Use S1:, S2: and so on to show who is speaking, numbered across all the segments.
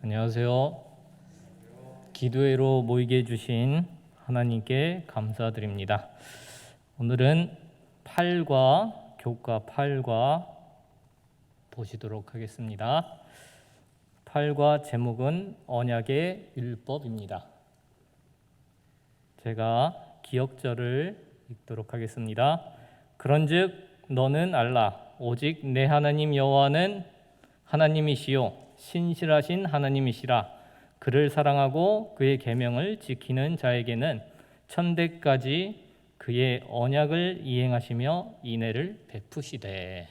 S1: 안녕하세요. 기도회로 모이게 해주신 하나님께 감사드립니다. 오늘은 교과 8과 보시도록 하겠습니다. 8과 제목은 언약의 율법입니다. 제가 기억절을 읽도록 하겠습니다. 그런즉 너는 알라 오직 내 하나님 여호와는 하나님이시요 신실하신 하나님이시라. 그를 사랑하고 그의 계명을 지키는 자에게는 천대까지 그의 언약을 이행하시며 인애를 베푸시되.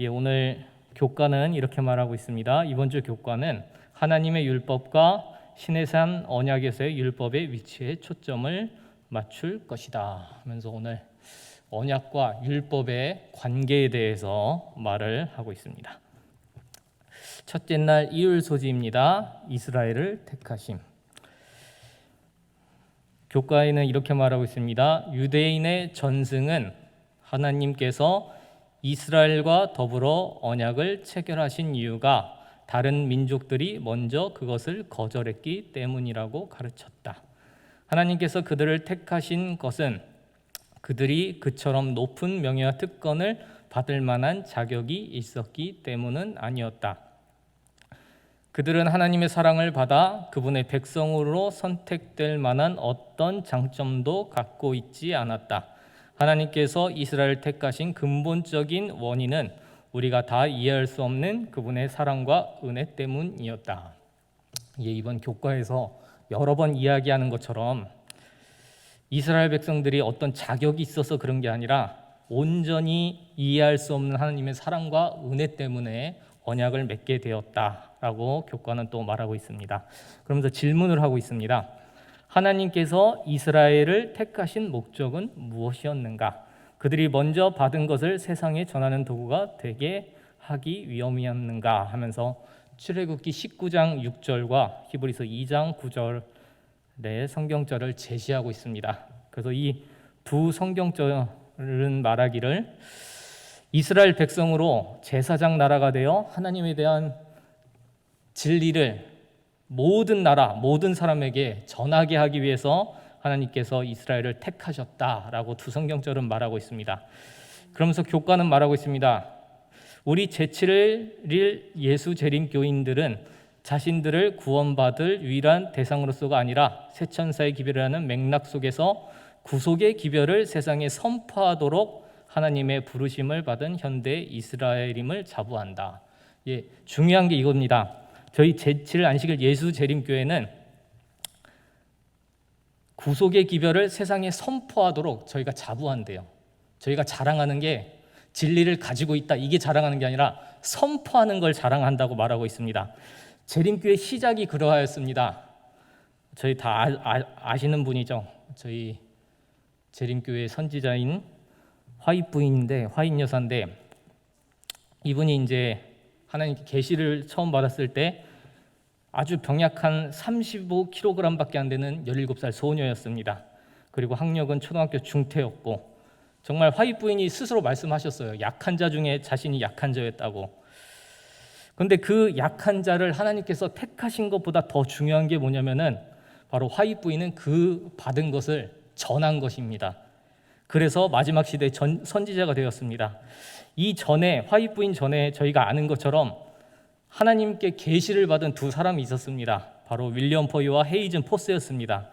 S1: 오늘 교과는 이렇게 말하고 있습니다. 이번 주 교과는 하나님의 율법과 시내산 언약에서의 율법의 위치에 초점을 맞출 것이다 하면서 오늘 언약과 율법의 관계에 대해서 말을 하고 있습니다. 첫째 날 일요일 소지입니다. 이스라엘을 택하심. 교과에는 이렇게 말하고 있습니다. 유대인의 전승은 하나님께서 이스라엘과 더불어 언약을 체결하신 이유가 다른 민족들이 먼저 그것을 거절했기 때문이라고 가르쳤다. 하나님께서 그들을 택하신 것은 그들이 그처럼 높은 명예와 특권을 받을 만한 자격이 있었기 때문은 아니었다. 그들은 하나님의 사랑을 받아 그분의 백성으로 선택될 만한 어떤 장점도 갖고 있지 않았다. 하나님께서 이스라엘을 택하신 근본적인 원인은 우리가 다 이해할 수 없는 그분의 사랑과 은혜 때문이었다. 이번 교과에서 여러 번 이야기하는 것처럼 이스라엘 백성들이 어떤 자격이 있어서 그런 게 아니라 온전히 이해할 수 없는 하나님의 사랑과 은혜 때문에 언약을 맺게 되었다라고 교과는 또 말하고 있습니다. 그러면서 질문을 하고 있습니다. 하나님께서 이스라엘을 택하신 목적은 무엇이었는가? 그들이 먼저 받은 것을 세상에 전하는 도구가 되게 하기 위함이었는가? 하면서 출애굽기 19장 6절과 히브리서 2장 9절의 성경절을 제시하고 있습니다. 그래서 이 두 성경절은 말하기를 이스라엘 백성으로 제사장 나라가 되어 하나님에 대한 진리를 모든 나라, 모든 사람에게 전하게 하기 위해서 하나님께서 이스라엘을 택하셨다라고 두 성경절은 말하고 있습니다. 그러면서 교과는 말하고 있습니다. 우리 제7일 예수 재림 교인들은 자신들을 구원받을 유일한 대상으로서가 아니라 세천사의 기별이라는 맥락 속에서 구속의 기별을 세상에 선포하도록 하나님의 부르심을 받은 현대 이스라엘임을 자부한다. 중요한 게 이겁니다. 저희 제7일 안식일 예수 재림교회는 구속의 기별을 세상에 선포하도록 저희가 자부한대요. 저희가 자랑하는 게 진리를 가지고 있다, 이게 자랑하는 게 아니라 선포하는 걸 자랑한다고 말하고 있습니다. 재림교회 시작이 그러하였습니다. 저희 다 아시는 분이죠. 저희 재림교회 선지자인 화입 부인인데, 화입 여사인데, 이분이 이제 하나님께 계시를 처음 받았을 때 아주 병약한 35kg밖에 안 되는 17살 소녀였습니다. 그리고 학력은 초등학교 중퇴였고, 정말 화입 부인이 스스로 말씀하셨어요. 약한 자 중에 자신이 약한 자였다고. 그런데 그 약한 자를 하나님께서 택하신 것보다 더 중요한 게 뭐냐면은 바로 화입 부인은 그 받은 것을 전한 것입니다. 그래서 마지막 시대의 선지자가 되었습니다. 이 전에, 화입 부인 전에 저희가 아는 것처럼 하나님께 계시를 받은 두 사람이 있었습니다. 바로 윌리엄 포이와 헤이즌 포스였습니다.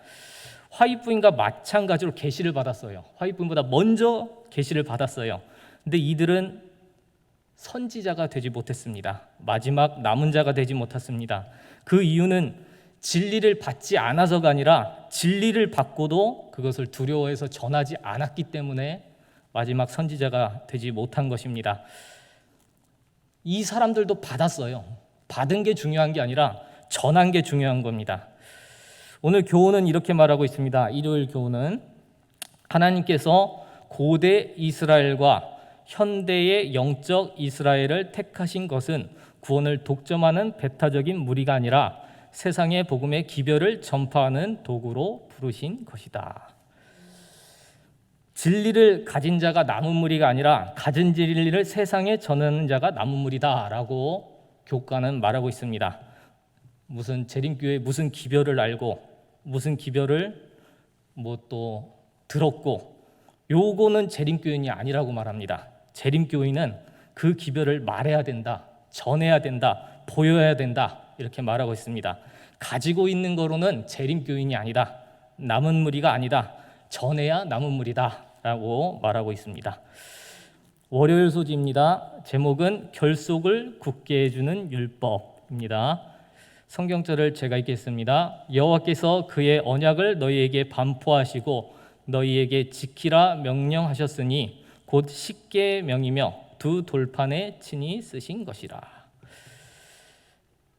S1: 화입 부인과 마찬가지로 계시를 받았어요. 화입 부인보다 먼저 계시를 받았어요. 근데 이들은 선지자가 되지 못했습니다. 마지막 남은 자가 되지 못했습니다. 그 이유는 진리를 받지 않아서가 아니라 진리를 받고도 그것을 두려워해서 전하지 않았기 때문에 마지막 선지자가 되지 못한 것입니다. 이 사람들도 받았어요. 받은 게 중요한 게 아니라 전한 게 중요한 겁니다. 오늘 교훈은 이렇게 말하고 있습니다. 일요일 교훈은 하나님께서 고대 이스라엘과 현대의 영적 이스라엘을 택하신 것은 구원을 독점하는 배타적인 무리가 아니라 세상의 복음의 기별을 전파하는 도구로 부르신 것이다. 진리를 가진 자가 남은 무리가 아니라 가진 진리를 세상에 전하는 자가 남은 무리다라고 교과는 말하고 있습니다. 무슨 재림교회 무슨 기별을 알고 무슨 기별을 뭐 또 들었고, 요거는 재림교인이 아니라고 말합니다. 재림교인은 그 기별을 말해야 된다, 전해야 된다, 보여야 된다, 이렇게 말하고 있습니다. 가지고 있는 거로는 재림교인이 아니다, 남은 무리가 아니다, 전해야 남은 무리다 라고 말하고 있습니다. 월요일 소지입니다. 제목은 결속을 굳게 해주는 율법입니다. 성경절을 제가 읽겠습니다. 여호와께서 그의 언약을 너희에게 반포하시고 너희에게 지키라 명령하셨으니 곧 십계명이며 두 돌판에 친히 쓰신 것이라.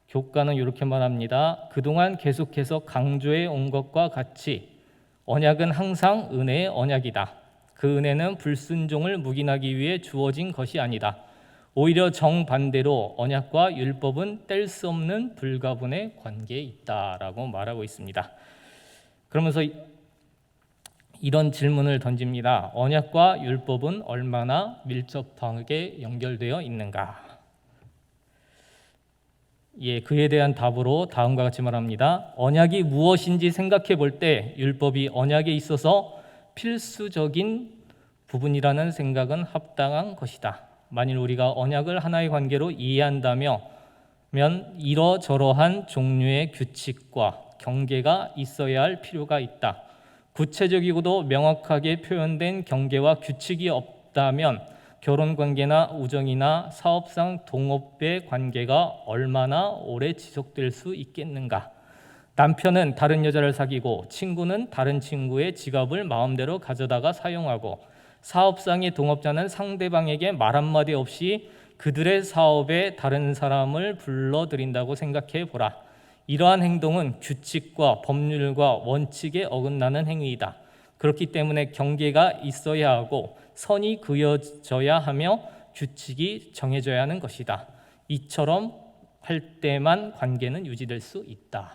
S1: 교과는 이렇게 말합니다. 그동안 계속해서 강조해 온 것과 같이 언약은 항상 은혜의 언약이다. 그 은혜는 불순종을 묵인하기 위해 주어진 것이 아니다. 오히려 정반대로 언약과 율법은 뗄 수 없는 불가분의 관계에 있다라고 말하고 있습니다. 그러면서 이런 질문을 던집니다. 언약과 율법은 얼마나 밀접하게 연결되어 있는가? 그에 대한 답으로 다음과 같이 말합니다. 언약이 무엇인지 생각해 볼 때 율법이 언약에 있어서 필수적인 부분이라는 생각은 합당한 것이다. 만일 우리가 언약을 하나의 관계로 이해한다면 이러저러한 종류의 규칙과 경계가 있어야 할 필요가 있다. 구체적이고도 명확하게 표현된 경계와 규칙이 없다면 결혼관계나 우정이나 사업상 동업의 관계가 얼마나 오래 지속될 수 있겠는가? 남편은 다른 여자를 사귀고 친구는 다른 친구의 지갑을 마음대로 가져다가 사용하고 사업상의 동업자는 상대방에게 말 한마디 없이 그들의 사업에 다른 사람을 불러들인다고 생각해 보라. 이러한 행동은 규칙과 법률과 원칙에 어긋나는 행위이다. 그렇기 때문에 경계가 있어야 하고 선이 그어져야 하며 규칙이 정해져야 하는 것이다. 이처럼 할 때만 관계는 유지될 수 있다.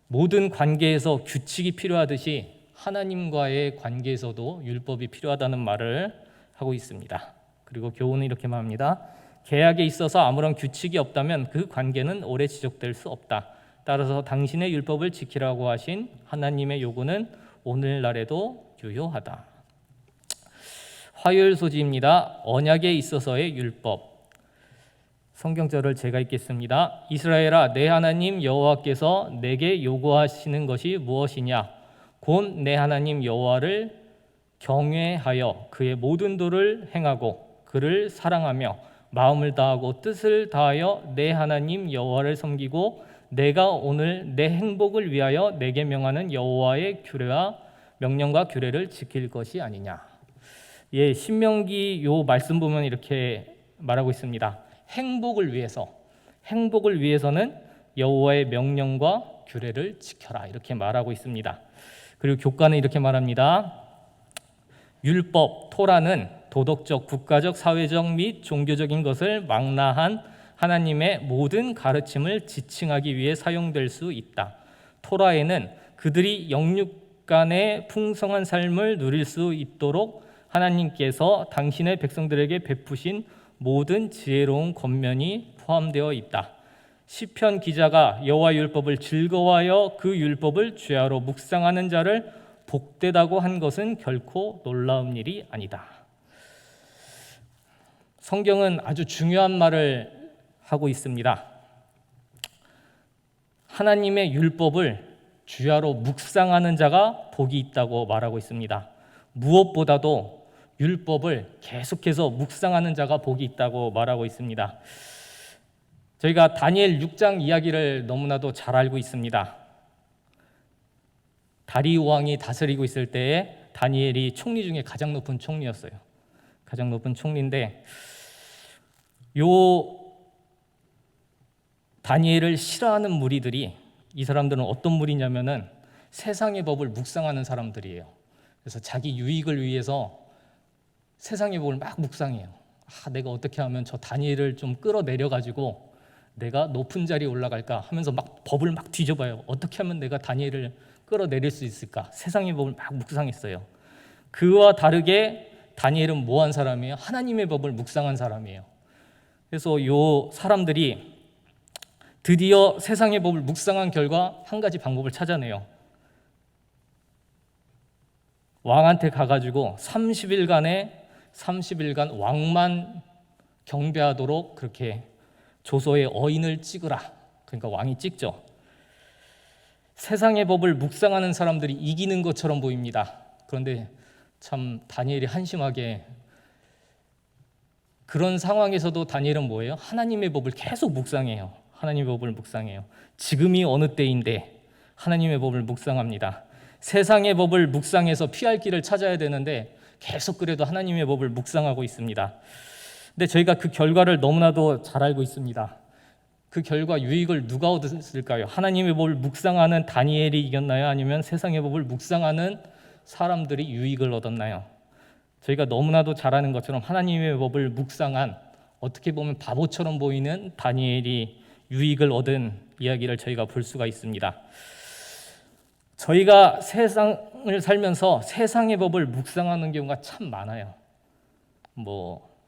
S1: 모든 관계에서 규칙이 필요하듯이 하나님과의 관계에서도 율법이 필요하다는 말을 하고 있습니다. 그리고 교훈은 이렇게 말합니다. 계약에 있어서 아무런 규칙이 없다면 그 관계는 오래 지속될 수 없다. 따라서 당신의 율법을 지키라고 하신 하나님의 요구는 오늘날에도 유효하다. 화요일 소지입니다. 언약에 있어서의 율법. 성경절을 제가 읽겠습니다. 이스라엘아, 내 하나님 여호와께서 내게 요구하시는 것이 무엇이냐? 곧 내 하나님 여호와를 경외하여 그의 모든 도를 행하고 그를 사랑하며 마음을 다하고 뜻을 다하여 내 하나님 여호와를 섬기고 내가 오늘 내 행복을 위하여 내게 명하는 여호와의 규례와 명령과 규례를 지킬 것이 아니냐. 신명기 요 말씀 보면 이렇게 말하고 있습니다. 행복을 위해서는 여호와의 명령과 규례를 지켜라, 이렇게 말하고 있습니다. 그리고 교과는 이렇게 말합니다. 율법, 토라는 도덕적, 국가적, 사회적 및 종교적인 것을 망라한 하나님의 모든 가르침을 지칭하기 위해 사용될 수 있다. 토라에는 그들이 영육간의 풍성한 삶을 누릴 수 있도록 하나님께서 당신의 백성들에게 베푸신 모든 지혜로운 권면이 포함되어 있다. 시편 기자가 여호와 율법을 즐거워하여 그 율법을 죄하로 묵상하는 자를 복되다고 한 것은 결코 놀라운 일이 아니다. 성경은 아주 중요한 말을 하고 있습니다. 하나님의 율법을 주야로 묵상하는 자가 복이 있다고 말하고 있습니다. 무엇보다도 율법을 계속해서 묵상하는 자가 복이 있다고 말하고 있습니다. 저희가 다니엘 6장 이야기를 너무나도 잘 알고 있습니다. 다리우 왕이 다스리고 있을 때에 다니엘이 총리 중에 가장 높은 총리였어요. 가장 높은 총리인데 다니엘을 싫어하는 무리들이, 이 사람들은 어떤 무리냐면은 세상의 법을 묵상하는 사람들이에요. 그래서 자기 유익을 위해서 세상의 법을 막 묵상해요. 내가 어떻게 하면 저 다니엘을 좀 끌어내려가지고 내가 높은 자리에 올라갈까 하면서 막 법을 막 뒤져봐요. 어떻게 하면 내가 다니엘을 끌어내릴 수 있을까? 세상의 법을 막 묵상했어요. 그와 다르게 다니엘은 뭐한 사람이에요? 하나님의 법을 묵상한 사람이에요. 그래서 요 사람들이 드디어 세상의 법을 묵상한 결과 한 가지 방법을 찾아내요. 왕한테 가가지고 30일간 왕만 경배하도록 그렇게 조서에 어인을 찍으라. 그러니까 왕이 찍죠. 세상의 법을 묵상하는 사람들이 이기는 것처럼 보입니다. 그런데 참 다니엘이 한심하게 그런 상황에서도 다니엘은 뭐예요? 하나님의 법을 계속 묵상해요. 하나님의 법을 묵상해요. 지금이 어느 때인데 하나님의 법을 묵상합니다. 세상의 법을 묵상해서 피할 길을 찾아야 되는데 계속 그래도 하나님의 법을 묵상하고 있습니다. 근데 저희가 그 결과를 너무나도 잘 알고 있습니다. 그 결과 유익을 누가 얻었을까요? 하나님의 법을 묵상하는 다니엘이 이겼나요? 아니면 세상의 법을 묵상하는 사람들이 유익을 얻었나요? 저희가 너무나도 잘 아는 것처럼 하나님의 법을 묵상한 어떻게 보면 바보처럼 보이는 다니엘이 유익을 얻은 이야기를 저희가 볼 수가 있습니다. 저희가 세상을 살면서 세상의 법을 묵상하는 경우가 참 많아요.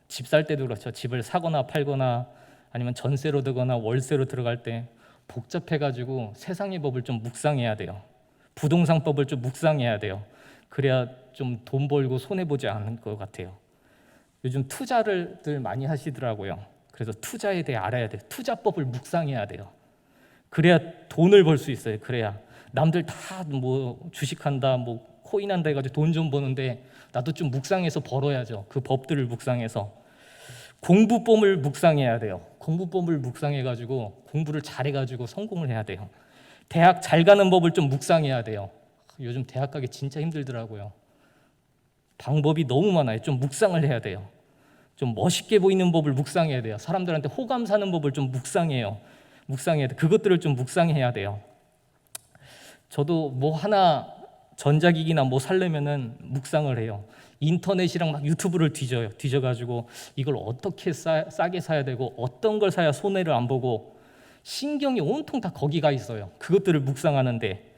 S1: 집 살 때도 그렇죠. 집을 사거나 팔거나 아니면 전세로 들거나 월세로 들어갈 때 복잡해가지고 세상의 법을 좀 묵상해야 돼요. 부동산법을 좀 묵상해야 돼요. 그래야 좀 돈 벌고 손해보지 않을 것 같아요. 요즘 투자를 많이 하시더라고요. 그래서 투자에 대해 알아야 돼요. 투자법을 묵상해야 돼요. 그래야 돈을 벌 수 있어요. 그래야 남들 다 주식한다, 코인한다 해가지고 돈 좀 버는데 나도 좀 묵상해서 벌어야죠. 그 법들을 묵상해서. 공부법을 묵상해야 돼요. 공부법을 묵상해가지고 공부를 잘해가지고 성공을 해야 돼요. 대학 잘 가는 법을 좀 묵상해야 돼요. 요즘 대학 가기 진짜 힘들더라고요. 방법이 너무 많아요. 좀 묵상을 해야 돼요. 좀 멋있게 보이는 법을 묵상해야 돼요. 사람들한테 호감 사는 법을 좀 묵상해야 돼요. 그것들을 좀 묵상해야 돼요. 저도 하나 전자기기나 살려면은 묵상을 해요. 인터넷이랑 막 유튜브를 뒤져가지고 이걸 어떻게 싸게 사야 되고 어떤 걸 사야 손해를 안 보고 신경이 온통 다 거기가 있어요. 그것들을 묵상하는데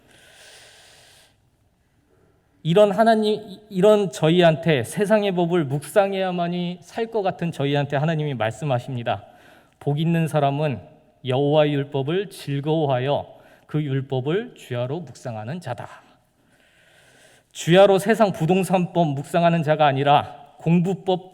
S1: 이런 저희한테 세상의 법을 묵상해야만이 살 것 같은 저희한테 하나님이 말씀하십니다. 복 있는 사람은 여호와의 율법을 즐거워하여 그 율법을 주야로 묵상하는 자다. 주야로 세상 부동산법 묵상하는 자가 아니라 공부법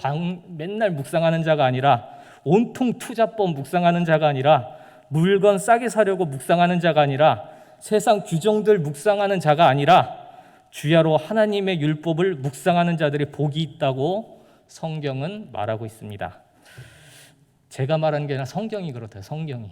S1: 맨날 묵상하는 자가 아니라 온통 투자법 묵상하는 자가 아니라 물건 싸게 사려고 묵상하는 자가 아니라 세상 규정들 묵상하는 자가 아니라 주야로 하나님의 율법을 묵상하는 자들이 복이 있다고 성경은 말하고 있습니다. 제가 말하는 게 아니라 성경이 그렇대요. 성경.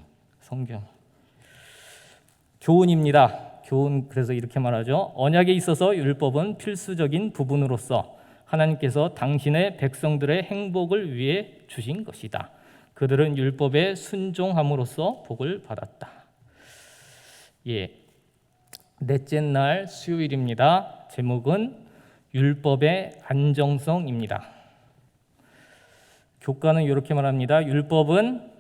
S1: 교훈입니다. 교훈 그래서 이렇게 말하죠. 언약에 있어서 율법은 필수적인 부분으로서 하나님께서 당신의 백성들의 행복을 위해 주신 것이다. 그들은 율법에 순종함으로써 복을 받았다. 넷째 날 수요일입니다. 제목은 율법의 안정성입니다. 교과는 이렇게 말합니다. 율법은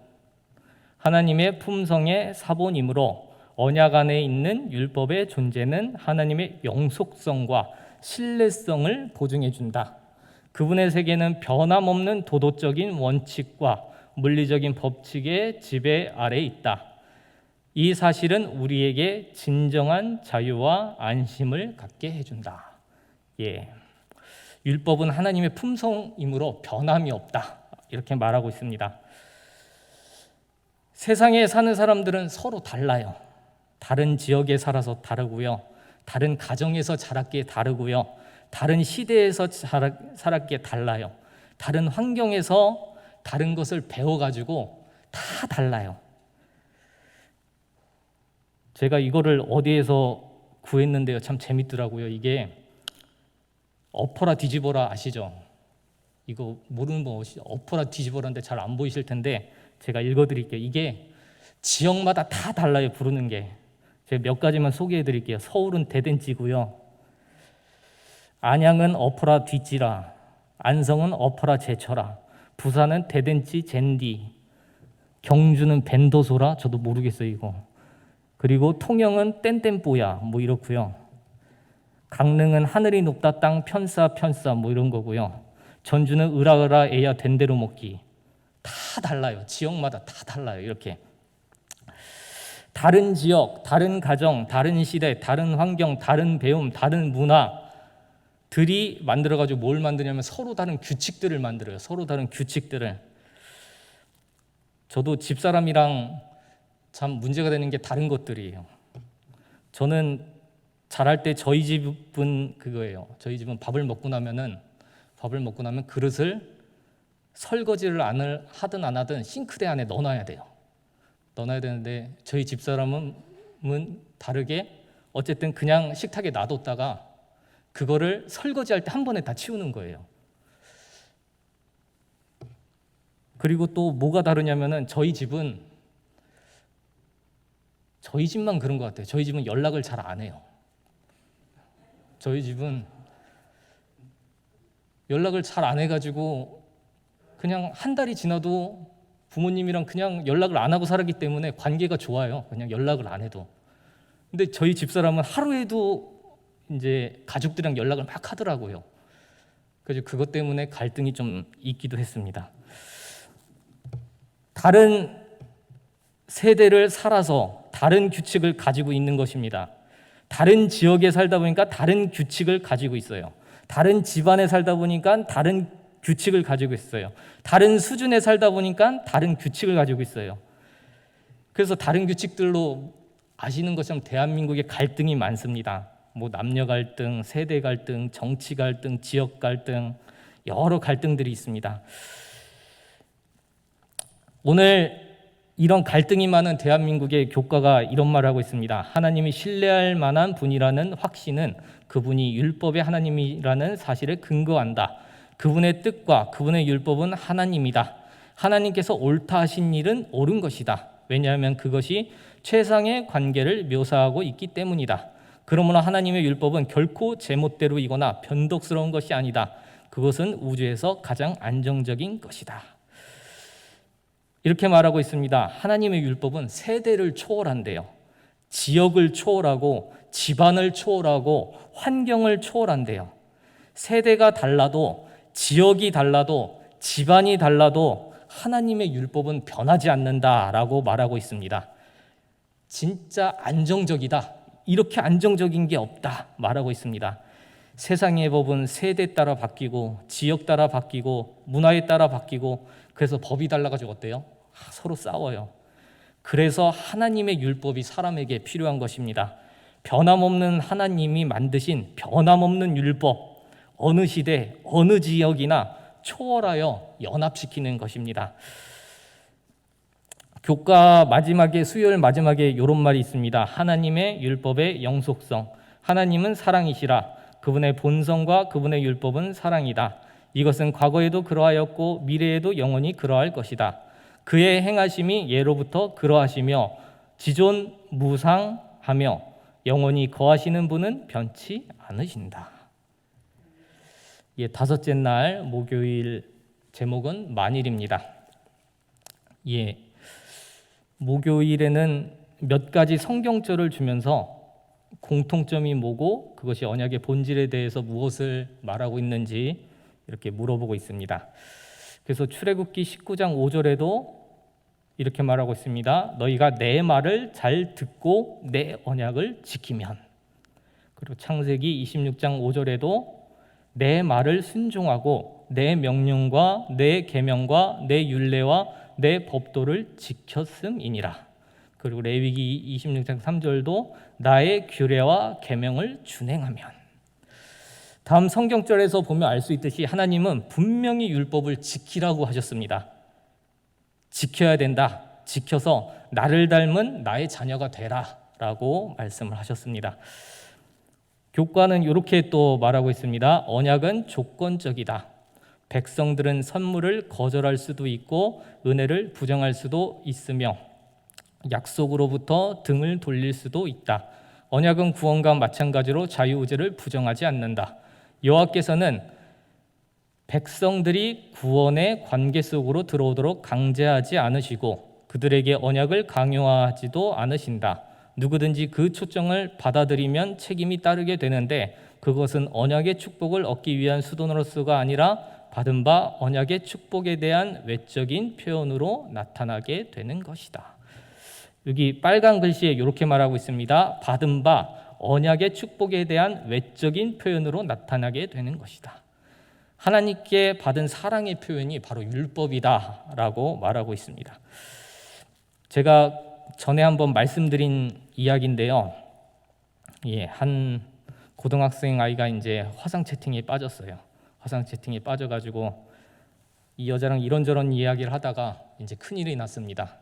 S1: 하나님의 품성의 사본이므로 언약 안에 있는 율법의 존재는 하나님의 영속성과 신뢰성을 보증해 준다. 그분의 세계는 변함없는 도덕적인 원칙과 물리적인 법칙의 지배 아래에 있다. 이 사실은 우리에게 진정한 자유와 안심을 갖게 해준다. 율법은 하나님의 품성이므로 변함이 없다. 이렇게 말하고 있습니다. 세상에 사는 사람들은 서로 달라요. 다른 지역에 살아서 다르고요. 다른 가정에서 자랐기에 다르고요. 다른 시대에서 살았기에 달라요. 다른 환경에서 다른 것을 배워가지고 다 달라요. 제가 이거를 어디에서 구했는데요. 참 재밌더라고요. 이게 엎어라 뒤집어라 아시죠? 이거 모르는 분 엎어라 뒤집어라인데 잘 안 보이실 텐데 제가 읽어드릴게요. 이게 지역마다 다 달라요. 부르는 게. 제가 몇 가지만 소개해 드릴게요. 서울은 대댄지고요. 안양은 엎어라 뒤지라. 안성은 엎어라 제쳐라. 부산은 대댄지 젠디. 경주는 벤도소라. 저도 모르겠어요 이거. 그리고 통영은 땡땡뽀야 이렇고요. 강릉은 하늘이 높다 땅 편싸 이런 거고요. 전주는 으라으라 애야 된 대로 먹기. 다 달라요. 지역마다 다 달라요. 이렇게. 다른 지역, 다른 가정, 다른 시대, 다른 환경, 다른 배움, 다른 문화들이 만들어가지고 뭘 만드냐면 서로 다른 규칙들을 만들어요. 서로 다른 규칙들을. 저도 집사람이랑 참 문제가 되는 게 다른 것들이에요. 저는 잘할 때 저희 집은 그거예요. 저희 집은 밥을 먹고 나면 그릇을 설거지를 하든 안 하든 싱크대 안에 넣어놔야 돼요. 넣어놔야 되는데 저희 집사람은 다르게 어쨌든 그냥 식탁에 놔뒀다가 그거를 설거지할 때 한 번에 다 치우는 거예요. 그리고 또 뭐가 다르냐면은 저희 집만 그런 것 같아요. 저희 집은 연락을 잘 안 해요. 저희 집은 연락을 잘 안 해가지고 그냥 한 달이 지나도 부모님이랑 그냥 연락을 안 하고 살았기 때문에 관계가 좋아요. 그냥 연락을 안 해도. 근데 저희 집사람은 하루에도 이제 가족들이랑 연락을 막 하더라고요. 그래서 그것 때문에 갈등이 좀 있기도 했습니다. 다른 세대를 살아서 다른 규칙을 가지고 있는 것입니다. 다른 지역에 살다 보니까 다른 규칙을 가지고 있어요. 다른 집안에 살다 보니까 다른 규칙을 가지고 있어요. 다른 수준에 살다 보니까 다른 규칙을 가지고 있어요. 그래서 다른 규칙들로 아시는 것처럼 대한민국에 갈등이 많습니다. 뭐 남녀 갈등, 세대 갈등, 정치 갈등, 지역 갈등, 여러 갈등들이 있습니다. 오늘 이런 갈등이 많은 대한민국의 교과가 이런 말을 하고 있습니다. 하나님이 신뢰할 만한 분이라는 확신은 그분이 율법의 하나님이라는 사실에 근거한다. 그분의 뜻과 그분의 율법은 하나님이다. 하나님께서 옳다 하신 일은 옳은 것이다. 왜냐하면 그것이 최상의 관계를 묘사하고 있기 때문이다. 그러므로 하나님의 율법은 결코 제멋대로이거나 변덕스러운 것이 아니다. 그것은 우주에서 가장 안정적인 것이다. 이렇게 말하고 있습니다. 하나님의 율법은 세대를 초월한대요. 지역을 초월하고 집안을 초월하고 환경을 초월한대요. 세대가 달라도 지역이 달라도 집안이 달라도 하나님의 율법은 변하지 않는다라고 말하고 있습니다. 진짜 안정적이다. 이렇게 안정적인 게 없다 말하고 있습니다. 세상의 법은 세대 따라 바뀌고 지역 따라 바뀌고 문화에 따라 바뀌고 그래서 법이 달라가지고 어때요? 서로 싸워요. 그래서 하나님의 율법이 사람에게 필요한 것입니다. 변함없는 하나님이 만드신 변함없는 율법, 어느 시대, 어느 지역이나 초월하여 연합시키는 것입니다. 교과 마지막에, 수요일 마지막에 이런 말이 있습니다. 하나님의 율법의 영속성. 하나님은 사랑이시라. 그분의 본성과 그분의 율법은 사랑이다. 이것은 과거에도 그러하였고 미래에도 영원히 그러할 것이다. 그의 행하심이 예로부터 그러하시며 지존무상하며 영원히 거하시는 분은 변치 않으신다. 예, 다섯째 날 목요일 제목은 만일입니다. 예, 목요일에는 몇 가지 성경절을 주면서 공통점이 뭐고 그것이 언약의 본질에 대해서 무엇을 말하고 있는지 이렇게 물어보고 있습니다. 그래서 출애굽기 19장 5절에도 이렇게 말하고 있습니다. 너희가 내 말을 잘 듣고 내 언약을 지키면. 그리고 창세기 26장 5절에도 내 말을 순종하고 내 명령과 내 계명과 내 율례와 내 법도를 지켰음이니라. 그리고 레위기 26장 3절도 나의 규례와 계명을 준행하면. 다음 성경절에서 보면 알 수 있듯이 하나님은 분명히 율법을 지키라고 하셨습니다. 지켜야 된다. 지켜서 나를 닮은 나의 자녀가 되라 라고 말씀을 하셨습니다. 교과는 이렇게 또 말하고 있습니다. 언약은 조건적이다. 백성들은 선물을 거절할 수도 있고 은혜를 부정할 수도 있으며 약속으로부터 등을 돌릴 수도 있다. 언약은 구원과 마찬가지로 자유의지를 부정하지 않는다. 여호와께서는 백성들이 구원의 관계 속으로 들어오도록 강제하지 않으시고 그들에게 언약을 강요하지도 않으신다. 누구든지 그 초청을 받아들이면 책임이 따르게 되는데 그것은 언약의 축복을 얻기 위한 수단으로서가 아니라 받은 바 언약의 축복에 대한 외적인 표현으로 나타나게 되는 것이다. 여기 빨간 글씨에 이렇게 말하고 있습니다. 받은 바 언약의 축복에 대한 외적인 표현으로 나타나게 되는 것이다. 하나님께 받은 사랑의 표현이 바로 율법이다라고 말하고 있습니다. 제가 전에 한번 말씀드린 이야기인데요. 한 고등학생 아이가 이제 화상 채팅에 빠졌어요. 화상 채팅에 빠져가지고 이 여자랑 이런저런 이야기를 하다가 이제 큰일이 났습니다.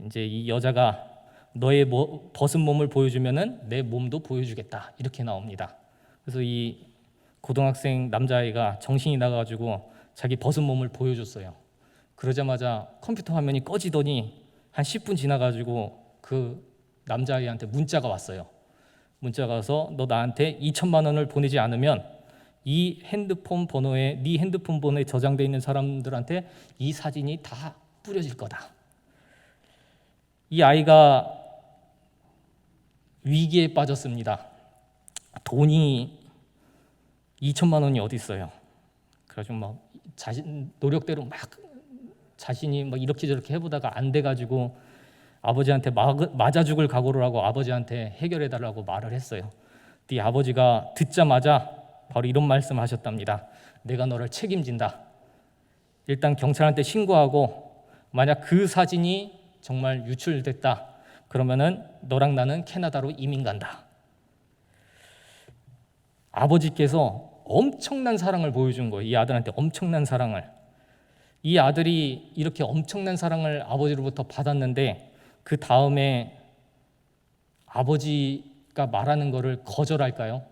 S1: 이제 이 여자가 너의 벗은 몸을 보여주면은 내 몸도 보여주겠다 이렇게 나옵니다. 그래서 이 고등학생 남자아이가 정신이 나가지고 자기 벗은 몸을 보여줬어요. 그러자마자 컴퓨터 화면이 꺼지더니 한 10분 지나가지고 그 남자아이한테 문자가 왔어요. 문자가 와서 너 나한테 2천만 원을 보내지 않으면 네 핸드폰 번호에 저장되어 있는 사람들한테 이 사진이 다 뿌려질 거다. 이 아이가 위기에 빠졌습니다. 돈이 2천만 원이 어디 있어요. 그래가지고 막 자신 노력대로 막 자신이 막 이렇게 저렇게 해보다가 안 돼가지고 아버지한테 맞아 죽을 각오를 하고 아버지한테 해결해달라고 말을 했어요. 네 아버지가 듣자마자 바로 이런 말씀하셨답니다. 내가 너를 책임진다. 일단 경찰한테 신고하고 만약 그 사진이 정말 유출됐다. 그러면은 너랑 나는 캐나다로 이민 간다. 아버지께서 엄청난 사랑을 보여준 거예요. 이 아들한테 엄청난 사랑을. 이 아들이 이렇게 엄청난 사랑을 아버지로부터 받았는데 그 다음에 아버지가 말하는 거를 거절할까요?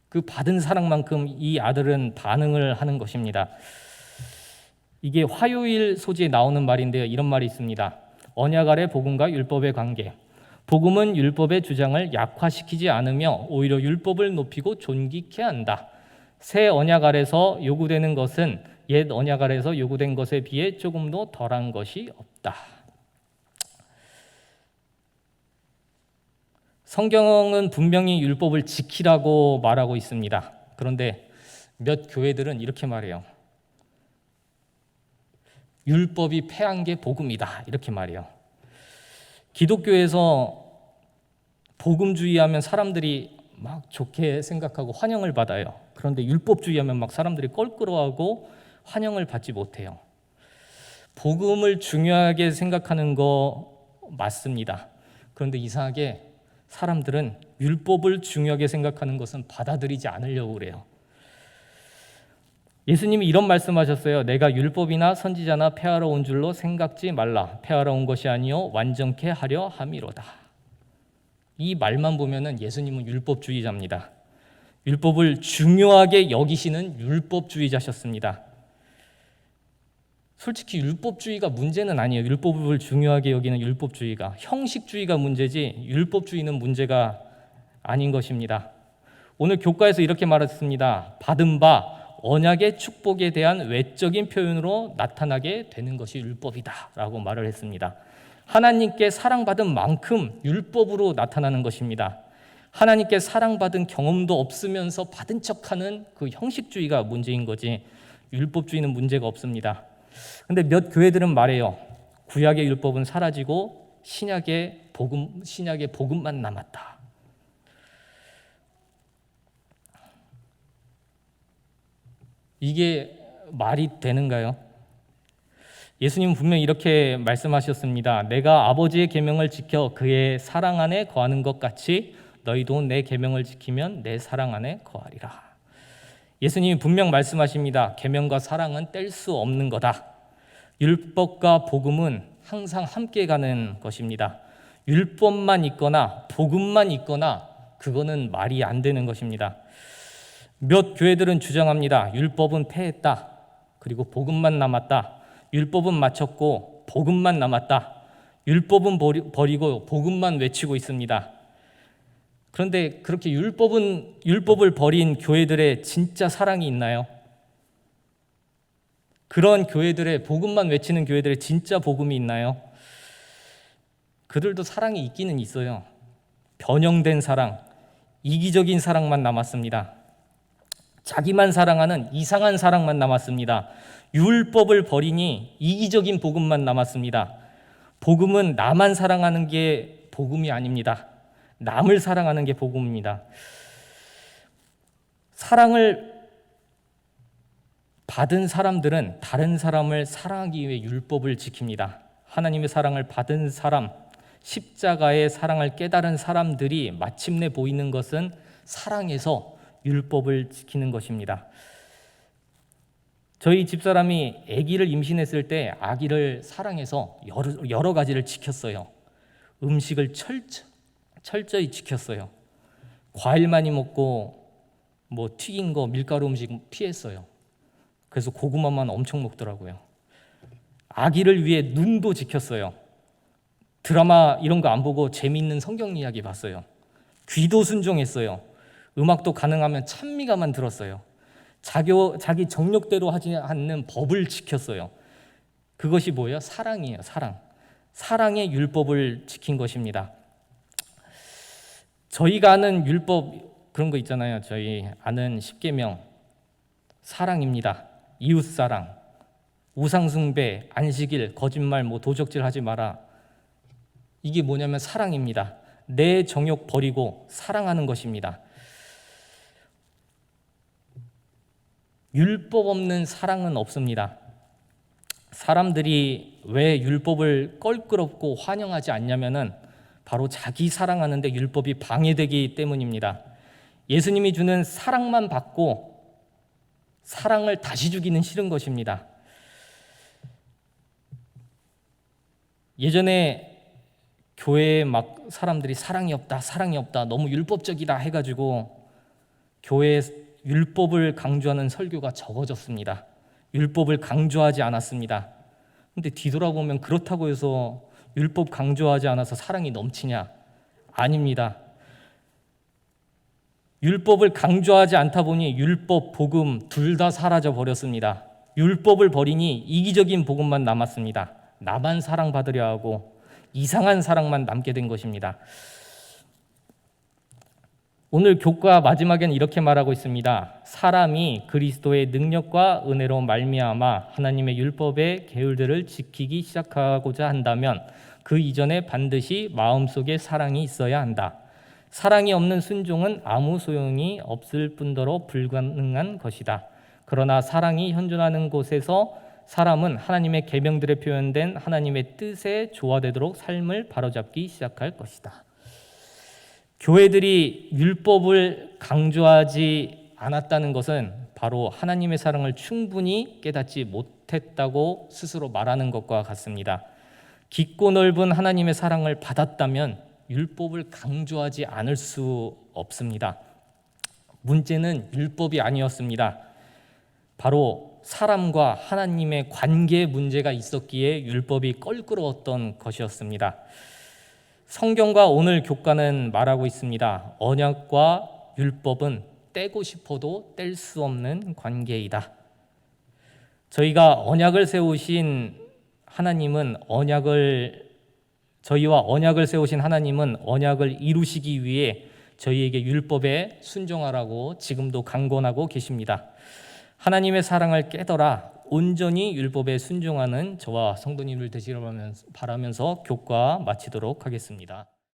S1: 그 받은 사랑만큼 이 아들은 반응을 하는 것입니다. 이게 화요일 소지에 나오는 말인데요. 이런 말이 있습니다. 언약 아래 복음과 율법의 관계. 복음은 율법의 주장을 약화시키지 않으며 오히려 율법을 높이고 존귀케 한다. 새 언약 아래서 요구되는 것은 옛 언약 아래서 요구된 것에 비해 조금도 덜한 것이 없다. 성경은 분명히 율법을 지키라고 말하고 있습니다. 그런데 몇 교회들은 이렇게 말해요. 율법이 패한 게 복음이다. 이렇게 말해요. 기독교에서 복음주의하면 사람들이 막 좋게 생각하고 환영을 받아요. 그런데 율법주의하면 막 사람들이 껄끄러워하고 환영을 받지 못해요. 복음을 중요하게 생각하는 거 맞습니다. 그런데 이상하게 사람들은 율법을 중요하게 생각하는 것은 받아들이지 않으려고 그래요. 예수님이 이런 말씀하셨어요. 내가 율법이나 선지자나 폐하러 온 줄로 생각지 말라. 폐하러 온 것이 아니요 완전케 하려 함이로다. 이 말만 보면은 예수님은 율법주의자입니다. 율법을 중요하게 여기시는 율법주의자셨습니다. 솔직히 율법주의가 문제는 아니에요. 율법을 중요하게 여기는 율법주의가. 형식주의가 문제지 율법주의는 문제가 아닌 것입니다. 오늘 교과에서 이렇게 말했습니다. 받은 바 언약의 축복에 대한 외적인 표현으로 나타나게 되는 것이 율법이다 라고 말을 했습니다. 하나님께 사랑받은 만큼 율법으로 나타나는 것입니다. 하나님께 사랑받은 경험도 없으면서 받은 척하는 그 형식주의가 문제인 거지 율법주의는 문제가 없습니다. 근데 몇 교회들은 말해요. 구약의 율법은 사라지고 신약의 복음만 남았다. 이게 말이 되는가요? 예수님은 분명히 이렇게 말씀하셨습니다. 내가 아버지의 계명을 지켜 그의 사랑 안에 거하는 것 같이 너희도 내 계명을 지키면 내 사랑 안에 거하리라. 예수님이 분명 말씀하십니다. 계명과 사랑은 뗄 수 없는 거다. 율법과 복음은 항상 함께 가는 것입니다. 율법만 있거나 복음만 있거나 그거는 말이 안 되는 것입니다. 몇 교회들은 주장합니다. 율법은 패했다. 그리고 복음만 남았다. 율법은 마쳤고 복음만 남았다. 율법은 버리고 복음만 외치고 있습니다. 그런데 그렇게 율법을 버린 교회들의 진짜 사랑이 있나요? 그런 교회들의 복음만 외치는 교회들의 진짜 복음이 있나요? 그들도 사랑이 있기는 있어요. 변형된 사랑, 이기적인 사랑만 남았습니다. 자기만 사랑하는 이상한 사랑만 남았습니다. 율법을 버리니 이기적인 복음만 남았습니다. 복음은 나만 사랑하는 게 복음이 아닙니다. 남을 사랑하는 게 복음입니다. 사랑을 받은 사람들은 다른 사람을 사랑하기 위해 율법을 지킵니다. 하나님의 사랑을 받은 사람, 십자가의 사랑을 깨달은 사람들이 마침내 보이는 것은 사랑에서 율법을 지키는 것입니다. 저희 집사람이 아기를 임신했을 때 아기를 사랑해서 여러 가지를 지켰어요. 음식을 철저히 지켰어요. 과일 많이 먹고 튀긴 거, 밀가루 음식 피했어요. 그래서 고구마만 엄청 먹더라고요. 아기를 위해 눈도 지켰어요. 드라마 이런 거 안 보고 재미있는 성경 이야기 봤어요. 귀도 순종했어요. 음악도 가능하면 찬미가만 들었어요. 자기 정욕대로 하지 않는 법을 지켰어요. 그것이 뭐예요? 사랑이에요. 사랑의 율법을 지킨 것입니다. 저희가 아는 율법 그런 거 있잖아요. 저희 아는 십계명 사랑입니다. 이웃사랑, 우상숭배, 안식일, 거짓말, 도적질 하지 마라. 이게 뭐냐면 사랑입니다. 내 정욕 버리고 사랑하는 것입니다. 율법 없는 사랑은 없습니다. 사람들이 왜 율법을 껄끄럽고 환영하지 않냐면은 바로 자기 사랑하는데 율법이 방해되기 때문입니다. 예수님이 주는 사랑만 받고 사랑을 다시 주기는 싫은 것입니다. 예전에 교회에 막 사람들이 사랑이 없다, 너무 율법적이다 해가지고 교회에 율법을 강조하는 설교가 적어졌습니다. 율법을 강조하지 않았습니다. 근데 뒤돌아보면 그렇다고 해서 율법 강조하지 않아서 사랑이 넘치냐? 아닙니다. 율법을 강조하지 않다 보니 율법, 복음 둘 다 사라져 버렸습니다. 율법을 버리니 이기적인 복음만 남았습니다. 나만 사랑받으려 하고 이상한 사랑만 남게 된 것입니다. 오늘 교과 마지막에는 이렇게 말하고 있습니다. 사람이 그리스도의 능력과 은혜로 말미암아 하나님의 율법의 계율들을 지키기 시작하고자 한다면 그 이전에 반드시 마음속에 사랑이 있어야 한다. 사랑이 없는 순종은 아무 소용이 없을 뿐더러 불가능한 것이다. 그러나 사랑이 현존하는 곳에서 사람은 하나님의 계명들에 표현된 하나님의 뜻에 조화되도록 삶을 바로잡기 시작할 것이다. 교회들이 율법을 강조하지 않았다는 것은 바로 하나님의 사랑을 충분히 깨닫지 못했다고 스스로 말하는 것과 같습니다. 깊고 넓은 하나님의 사랑을 받았다면 율법을 강조하지 않을 수 없습니다. 문제는 율법이 아니었습니다. 바로 사람과 하나님의 관계에 문제가 있었기에 율법이 껄끄러웠던 것이었습니다. 성경과 오늘 교과는 말하고 있습니다. 언약과 율법은 떼고 싶어도 뗄 수 없는 관계이다. 저희가 언약을 세우신 하나님은 저희와 언약을 세우신 하나님은 언약을 이루시기 위해 저희에게 율법에 순종하라고 지금도 강권하고 계십니다. 하나님의 사랑을 깨달아 온전히 율법에 순종하는 저와 성도님들 되시기를 바라면서 교과 마치도록 하겠습니다.